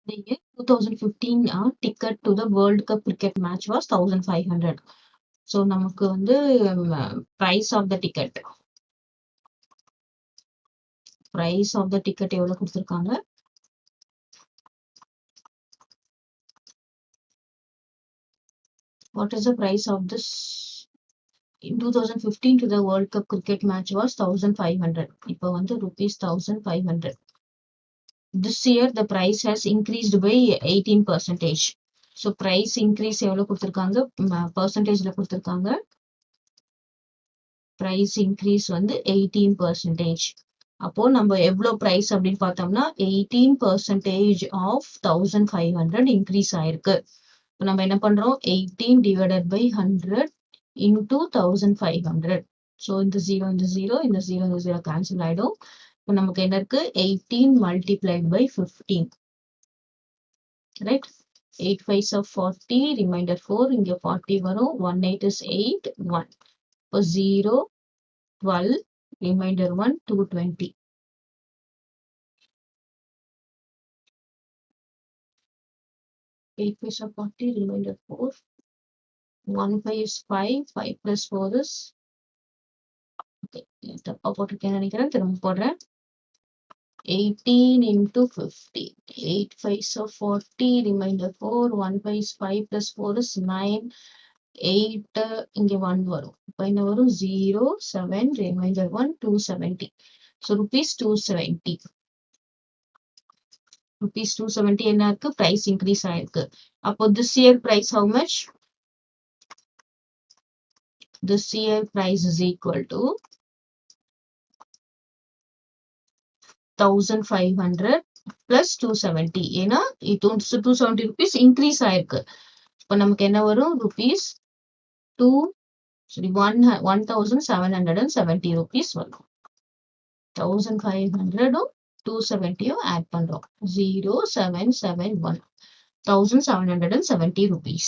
The year 2015 ticket to the World Cup cricket match was 1500. So நமக்கு வந்து price of the ticket எவ்வளவு கொடுத்திருக்காங்க? What is the price of this? In 2015 to the World Cup cricket match was 1500. இப்போ வந்து rupees 1500. This year the price has increased by 18%. So price increase எவ்வளவு கொடுத்திருக்காங்க? Percentageல கொடுத்திருக்காங்க. Price increase வந்து 18%. அப்போ நம்ம எவ்வளவு price அப்படின்னு பார்த்தோம்னா 18% of 1500 increase ஆயிருக்கு. இப்போ நம்ம என்ன பண்றோம்? 18 divided by 100 into 1500. So இந்த 0 இந்த 0 இந்த 0 இந்த 0 cancel ஆயிடும். இப்போ நமக்கு என்ன இருக்கு? 18 multiplied by 15. Right? 8 5s of 40, remainder 4, இங்க 40 வரும். 1 8 is 8, 1. இப்போ 0, 12, remainder 1, 220. 8 5s of 40, remainder 4. 1 5 is 5, 5 plus 4 is தப்பா போட்டிருக்கேன்னு நினைக்கிறேன். திரும்ப போடுறேன். 18 into 50. 8 5s of 40, remainder 4. 1 5 is 5 plus 4 is 9. 8 இங்க 1 வரும். இப்போ என்ன வரும்? 0 7, remainder 1, 270. So rupees 270. Rupees 270 என்ன இருக்கு? Price increase ஆயிருக்கு. அப்போ this year price how much? This year price is equal to 1500 plus 270. ஏன்னா 270 rupees increase ஆயிருக்கு. இப்போ நமக்கு என்ன வரும்? Rupees 1770 rupees வரும். 1500 270 add பண்றோம். 0771 1770 rupees.